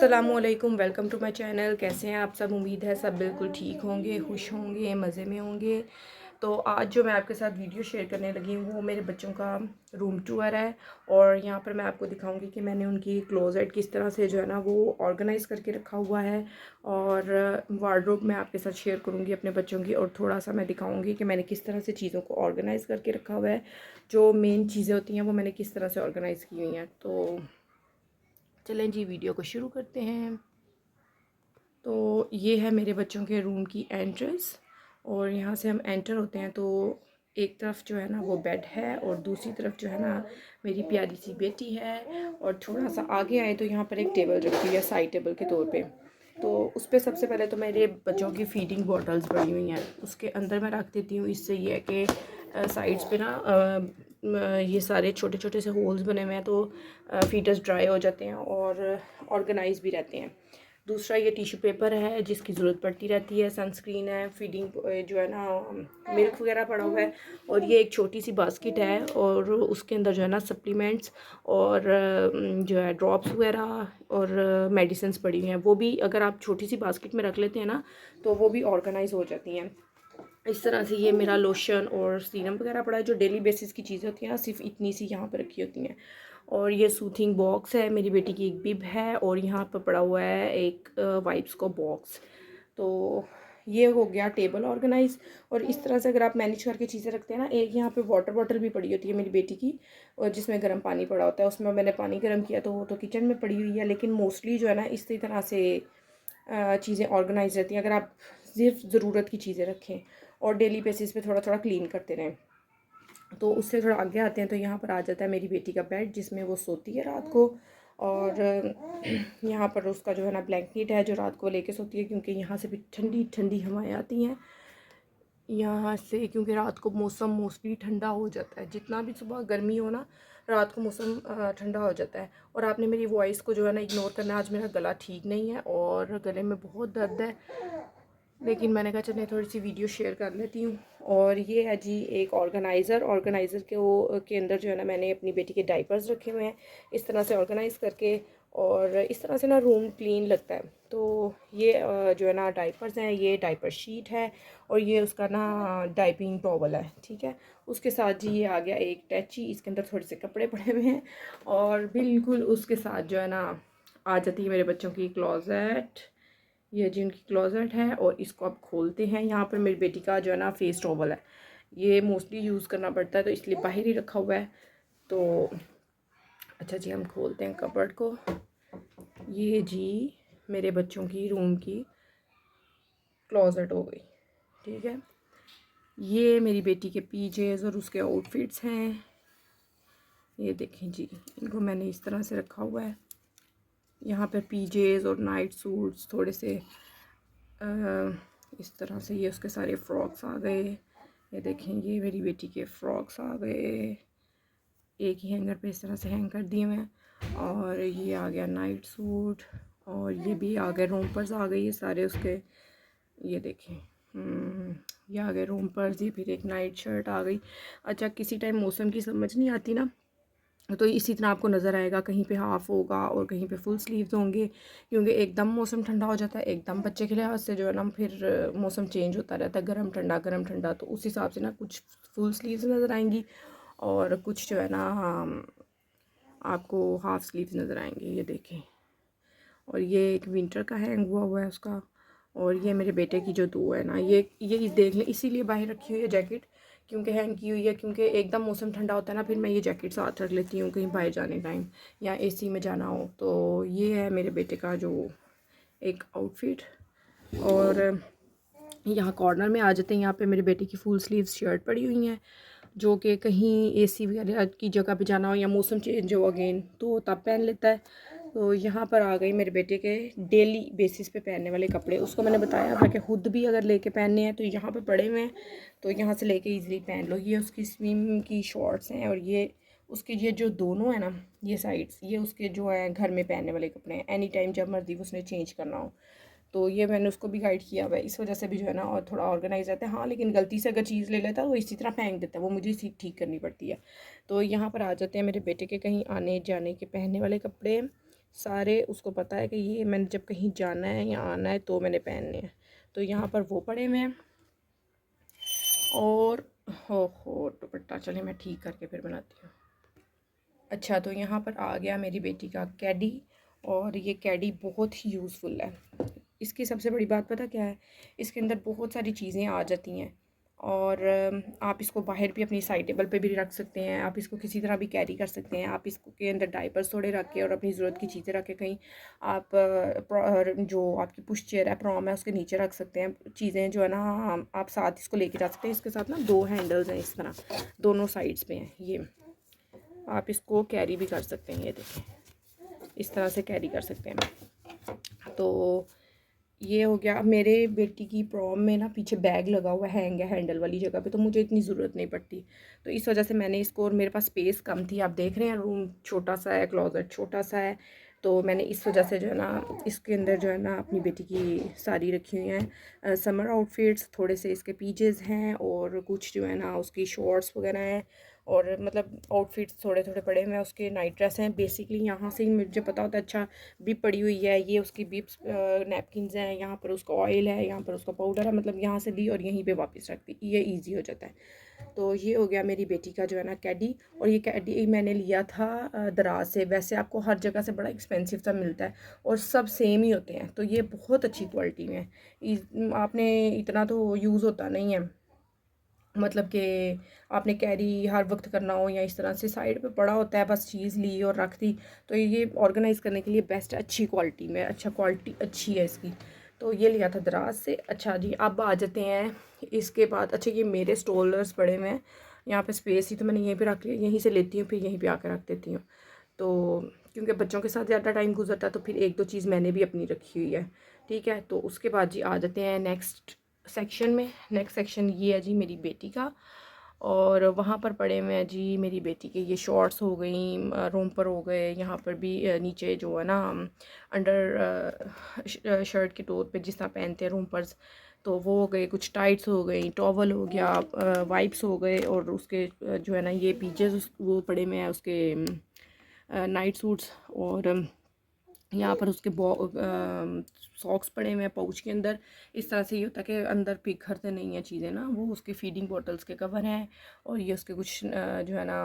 अस्सलामुअलैकुम, welcome to my channel. कैसे हैं आप सब? उम्मीद है सब बिल्कुल ठीक होंगे, खुश होंगे, मज़े में होंगे। तो आज जो मैं आपके साथ वीडियो शेयर करने लगी हूँ वो मेरे बच्चों का रूम टूर है। और यहाँ पर मैं आपको दिखाऊंगी कि मैंने उनकी क्लोजेट किस तरह से जो है ना वो ऑर्गेनाइज़ करके रखा हुआ है। और वार्डरोब मैं आपके साथ शेयर करूँगी अपने बच्चों की, और थोड़ा सा मैं दिखाऊँगी कि मैंने किस तरह से चीज़ों को ऑर्गेनाइज़ करके रखा हुआ है। जो मेन चीज़ें होती हैं वो मैंने किस तरह से ऑर्गेनाइज़ की हुई हैं। तो चलें जी, वीडियो को शुरू करते हैं। तो ये है मेरे बच्चों के रूम की एंट्रेंस, और यहाँ से हम एंटर होते हैं तो एक तरफ जो है ना वो बेड है, और दूसरी तरफ जो है ना मेरी प्यारी सी बेटी है। और थोड़ा सा आगे आए तो यहाँ पर एक टेबल रखी हुई है साइड टेबल के तौर पे। तो उस पर सबसे पहले तो मेरे बच्चों की फीडिंग बॉटल्स पड़ी हुई हैं, उसके अंदर मैं रख देती हूँ। इससे ये है कि साइड्स पे ना ये सारे छोटे छोटे से होल्स बने हुए हैं, तो फीडर्स ड्राई हो जाते हैं और ऑर्गेनाइज भी रहते हैं। दूसरा ये टिश्यू पेपर है जिसकी ज़रूरत पड़ती रहती है, सनस्क्रीन है, फीडिंग जो है ना मिल्क वगैरह पड़ा हुआ है। और ये एक छोटी सी बास्केट है, और उसके अंदर जो है ना सप्लीमेंट्स और जो है ड्रॉप्स वगैरह और मेडिसिन्स पड़ी हुई हैं। वो भी अगर आप छोटी सी बास्केट में रख लेते हैं ना तो वो भी ऑर्गेनाइज हो जाती हैं। इस तरह से ये मेरा लोशन और सीरम वगैरह पड़ा है, जो डेली बेसिस की चीज़ें होती हैं ना, सिर्फ इतनी सी यहाँ पर रखी होती हैं। और ये सूथिंग बॉक्स है, मेरी बेटी की एक बिब है, और यहाँ पर पड़ा हुआ है एक वाइप्स का बॉक्स। तो ये हो गया टेबल ऑर्गेनाइज। और इस तरह से अगर आप मैनेज करके चीज़ें रखते हैं ना, एक यहाँ पे वाटर बॉटल भी पड़ी होती है मेरी बेटी की, और जिसमें गर्म पानी पड़ा होता है, उसमें मैंने पानी गर्म किया तो वो तो किचन में पड़ी हुई है। लेकिन मोस्टली जो है ना इसी तरह से चीज़ें ऑर्गेनाइज रहती हैं, अगर आप सिर्फ ज़रूरत की चीज़ें रखें और डेली बेसिस पे थोड़ा थोड़ा क्लीन करते रहें। तो उससे थोड़ा आगे आते हैं तो यहाँ पर आ जाता है मेरी बेटी का बेड, जिसमें वो सोती है रात को। और यहाँ पर उसका जो है ना ब्लैंकेट है जो रात को लेके सोती है, क्योंकि यहाँ से भी ठंडी ठंडी हवाएं आती हैं यहाँ से, क्योंकि रात को मौसम मोस्टली ठंडा हो जाता है। जितना भी सुबह गर्मी हो ना, रात को मौसम ठंडा हो जाता है। और आपने मेरी वॉइस को जो है ना इग्नोर करना, आज मेरा गला ठीक नहीं है और गले में बहुत दर्द है, लेकिन मैंने कहा चलिए थोड़ी सी वीडियो शेयर कर लेती हूँ। और ये है जी एक ऑर्गेनाइज़र के अंदर जो है ना मैंने अपनी बेटी के डाइपर्स रखे हुए हैं इस तरह से ऑर्गेनाइज़ करके। और इस तरह से ना रूम क्लीन लगता है। तो ये जो है ना डाइपर्स हैं, ये डाइपर शीट है, और ये उसका ना डाइपिंग टॉवल है, ठीक है। उसके साथ जी ये आ गया एक टैची, इसके अंदर थोड़े से कपड़े पड़े हुए हैं। और बिल्कुल उसके साथ जो है ना आ जाती है मेरे बच्चों की क्लोजेट। ये जी उनकी क्लोजेट है, और इसको आप खोलते हैं। यहाँ पर मेरी बेटी का जो है ना फेस टॉवल है, ये मोस्टली यूज़ करना पड़ता है तो इसलिए बाहर ही रखा हुआ है। तो अच्छा जी, हम खोलते हैं कपबोर्ड को। ये जी मेरे बच्चों की रूम की क्लोजेट हो गई, ठीक है। ये मेरी बेटी के पीजेस और उसके आउटफिट्स हैं, ये देखें जी, इनको मैंने इस तरह से रखा हुआ है। यहाँ पर पीजेस और नाइट सूट्स थोड़े से इस तरह से, ये उसके सारे फ्रॉक्स आ गए। ये देखें, ये मेरी बेटी के फ्रॉक्स आ गए, एक ही हैंगर पे इस तरह से हैंग कर दिए हैं। और ये आ गया नाइट सूट, और ये भी आ गए रोम्पर्स आ गई, ये सारे उसके, ये देखें ये आ गए रोम्पर्स। ये फिर एक नाइट शर्ट आ गई। अच्छा, किसी टाइम मौसम की समझ नहीं आती ना, तो इसी तरह आपको नज़र आएगा, कहीं पे हाफ़ होगा और कहीं पे फुल स्लीव्स होंगे, क्योंकि एकदम मौसम ठंडा हो जाता है, एकदम बच्चे के लिहाज से जो है ना फिर मौसम चेंज होता रहता है, गर्म ठंडा। तो उस हिसाब से ना कुछ फुल स्लीव्स नज़र आएंगी और कुछ जो है ना आपको हाफ़ स्लीव्स नज़र आएंगे, ये देखें। और ये एक विंटर का हैंग हुआ है उसका। और ये मेरे बेटे की जो दो है ना, ये देख लें, इसीलिए बाहर रखी हुई है जैकेट, क्योंकि हैंग की हुई है, क्योंकि एकदम मौसम ठंडा होता है ना, फिर मैं ये जैकेट साथ रख लेती हूँ कहीं बाहर जाने टाइम या एसी में जाना हो। तो ये है मेरे बेटे का जो एक आउटफिट। और यहाँ कॉर्नर में आ जाते हैं, यहाँ पे मेरे बेटे की फुल स्लीव शर्ट पड़ी हुई हैं, जो कि कहीं एसी वगैरह की जगह पे जाना हो या मौसम चेंज हो अगेन तो तब पहन लेता है। तो यहाँ पर आ गई मेरे बेटे के डेली बेसिस पे पहनने वाले कपड़े। उसको मैंने बताया था कि खुद भी अगर लेके पहनने हैं तो यहाँ पे पड़े हुए हैं, तो यहाँ से लेके इजीली पहन लो। ये उसकी स्विम की शॉर्ट्स हैं, और ये उसके ये जो दोनों है ना ये साइड्स, ये उसके जो है घर में पहनने वाले कपड़े हैं, एनी टाइम जब मर्जी उसने चेंज करना हो। तो ये मैंने उसको भी गाइड किया हुआ है, इस वजह से भी जो है ना और थोड़ा ऑर्गेनाइज रहता है। हाँ, लेकिन गलती से अगर चीज़ ले लेता है तो इसी तरह फेंक देता है, वो मुझे ठीक ठीक करनी पड़ती है। तो यहाँ पर आ जाते हैं मेरे बेटे के कहीं आने जाने के पहनने वाले कपड़े। सारे उसको पता है कि ये मैंने जब कहीं जाना है या आना है तो मैंने पहनने हैं। तो यहाँ पर वो पड़े हुए हैं। और हो दुपट्टा, चलिए मैं ठीक करके फिर बनाती हूँ। अच्छा, तो यहाँ पर आ गया मेरी बेटी का कैडी, और ये कैडी बहुत ही यूज़फुल है। इसकी सबसे बड़ी बात पता क्या है, इसके अंदर बहुत सारी चीज़ें आ जाती हैं, और आप इसको बाहर भी अपनी साइड टेबल पे भी रख सकते हैं, आप इसको किसी तरह भी कैरी कर सकते हैं। आप इसको के अंदर डाइपर्स थोड़े रख के और अपनी ज़रूरत की चीज़ें रख के कहीं आप जो आपकी पुश चेयर है, प्रॉम है, उसके नीचे रख सकते हैं चीज़ें जो है ना। आप साथ इसको लेके जा सकते हैं। इसके साथ ना 2 हैंडल्स हैं, इस तरह दोनों साइड्स पे हैं। ये आप इसको कैरी भी कर सकते हैं, ये देखें इस तरह से कैरी कर सकते हैं। तो ये हो गया। अब मेरे बेटी की प्रॉम में ना पीछे बैग लगा हुआ है हैंडल वाली जगह पे, तो मुझे इतनी ज़रूरत नहीं पड़ती। तो इस वजह से मैंने इसको, और मेरे पास स्पेस कम थी, आप देख रहे हैं रूम छोटा सा है, क्लोजेट छोटा सा है, तो मैंने इस वजह से जो है ना इसके अंदर जो है ना अपनी बेटी की सारी रखी हुई हैं समर आउटफिट्स, थोड़े से इसके पीजेज़ हैं, और कुछ जो है ना उसकी शॉर्ट्स वगैरह हैं, और मतलब आउटफिट्स थोड़े थोड़े पड़े हुए हैं। उसके नाइट ड्रेस हैं। बेसिकली यहाँ से ही मुझे पता होता है। अच्छा, बिप पड़ी हुई है, ये उसकी बिप्स नैपकिन्स हैं, यहाँ पर उसका ऑयल है, यहाँ पर उसका पाउडर है, मतलब यहाँ से ली और यहीं पे वापस रख दी, ये इजी हो जाता है। तो ये हो गया मेरी बेटी का जो है ना कैडी। और ये कैडी मैंने लिया था दराज से। वैसे आपको हर जगह से बड़ा एक्सपेंसिव सा मिलता है, और सब सेम ही होते हैं, तो ये बहुत अच्छी क्वालिटी में है। आपने इतना तो यूज़ होता नहीं है, मतलब कि आपने कैरी हर वक्त करना हो, या इस तरह से साइड पे पड़ा होता है, बस चीज़ ली और रख दी। तो ये ऑर्गेनाइज़ करने के लिए बेस्ट है, अच्छी क्वालिटी में, अच्छा क्वालिटी अच्छी है इसकी। तो ये लिया था दराज से। अच्छा जी, अब आ जाते हैं इसके बाद। अच्छा, ये मेरे स्टोलर्स पड़े हुए हैं, यहाँ पे स्पेस ही तो मैंने यहीं पे रख लिया, यहीं से लेती हूँ फिर यहीं पे आकर रख देती हूँ। तो क्योंकि बच्चों के साथ ज़्यादा टाइम गुजरता है, तो फिर 1-2 चीज़ मैंने भी अपनी रखी हुई है, ठीक है। तो उसके बाद जी आ जाते हैं नेक्स्ट सेक्शन में। नेक्स्ट सेक्शन ये है जी मेरी बेटी का, और वहाँ पर पड़े हुए हैं जी मेरी बेटी के ये शॉर्ट्स हो गई, रोम्पर हो गए, यहाँ पर भी नीचे जो है ना अंडर शर्ट के टोर पे जिस तरह पहनते हैं रोम्पर्स, तो वो हो गए। कुछ टाइट्स हो गई, टॉवल हो गया, वाइप्स हो गए, और उसके जो है ना ये पीजेस वो पड़े हुए हैं उसके नाइट सूट्स, और यहाँ पर उसके सॉक्स पड़े हुए हैं पाउच के अंदर। इस तरह से ये होता है कि अंदर बिखरते नहीं हैं चीज़ें ना। वो उसके फीडिंग बॉटल्स के कवर हैं, और ये उसके कुछ जो है ना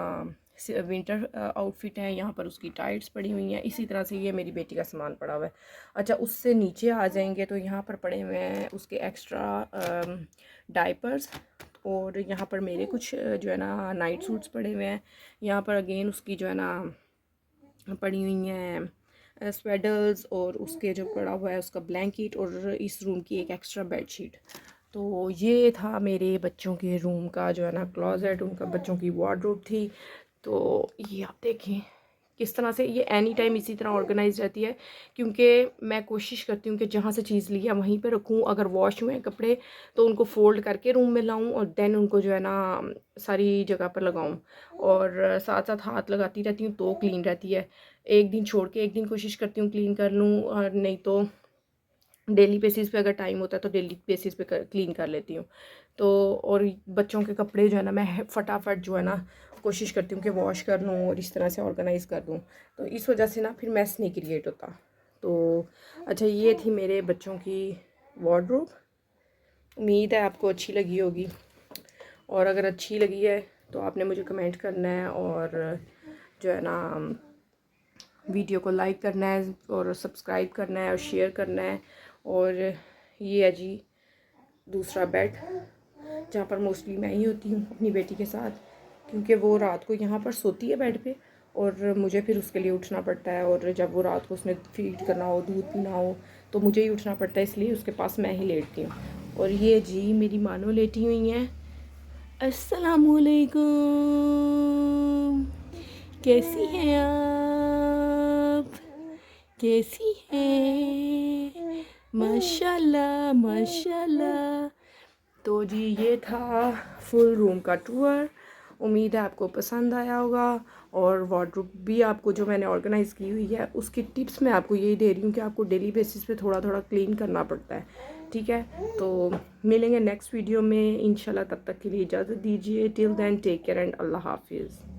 विंटर आउटफिट हैं। यहाँ पर उसकी टाइट्स पड़ी हुई हैं। इसी तरह से ये मेरी बेटी का सामान पड़ा हुआ है। अच्छा, उससे नीचे आ जाएंगे तो यहाँ पर पड़े हुए हैं उसके एक्स्ट्रा डाइपर्स, और यहाँ पर मेरे कुछ जो है ना नाइट सूट्स पड़े हुए हैं। यहाँ पर अगेन उसकी जो है ना पड़ी हुई हैं स्वेडल्स, और उसके जो पड़ा हुआ है उसका ब्लैंकेट, और इस रूम की एक एक्स्ट्रा बेडशीट। तो ये था मेरे बच्चों के रूम का जो है ना क्लोजेट, उनका बच्चों की वार्डरोब थी। तो ये आप देखें किस तरह से ये एनी टाइम इसी तरह ऑर्गेनाइज रहती है, क्योंकि मैं कोशिश करती हूँ कि जहाँ से चीज़ ली है वहीं पे रखूँ। अगर वॉश हुए हैं कपड़े तो उनको फ़ोल्ड करके रूम में लाऊं, और देन उनको जो है ना सारी जगह पर लगाऊं, और साथ साथ हाथ लगाती रहती हूँ तो क्लीन रहती है। एक दिन छोड़ के एक दिन कोशिश करती हूँ क्लीन कर लूँ, और नहीं तो डेली बेसिस पे अगर टाइम होता है तो डेली बेसिस पे क्लीन कर लेती हूँ। तो और बच्चों के कपड़े जो है ना मैं फटाफट जो है ना कोशिश करती हूँ कि वॉश कर लूँ और इस तरह से ऑर्गेनाइज़ कर दूँ, तो इस वजह से ना फिर मैस नहीं क्रिएट होता। तो अच्छा, ये थी मेरे बच्चों की वार्डरोब। उम्मीद है आपको अच्छी लगी होगी, और अगर अच्छी लगी है तो आपने मुझे कमेंट करना है, और जो है ना वीडियो को लाइक करना है, और सब्सक्राइब करना है, और शेयर करना है। और ये है जी दूसरा बेड, जहाँ पर मोस्टली मैं ही होती हूँ अपनी बेटी के साथ, क्योंकि वो रात को यहाँ पर सोती है बेड पे, और मुझे फिर उसके लिए उठना पड़ता है। और जब वो रात को उसने फीड करना हो, दूध पीना हो, तो मुझे ही उठना पड़ता है, इसलिए उसके पास मैं ही लेटती हूँ। और ये जी मेरी मानो लेटी हुई हैं। अस्सलामुअलैकुम, कैसी हैं आप, कैसी हैं? माशाल्लाह माशाल्लाह। तो जी ये था फुल रूम का टूर। उम्मीद है आपको पसंद आया होगा, और वार्डरोब भी आपको जो मैंने ऑर्गेनाइज़ की हुई है उसकी टिप्स मैं आपको यही दे रही हूँ कि आपको डेली बेसिस पे थोड़ा थोड़ा क्लीन करना पड़ता है, ठीक है। तो मिलेंगे नेक्स्ट वीडियो में इंशाल्लाह, तब तक के लिए इजाज़त दीजिए। Till then take care and अल्लाह हाफिज़।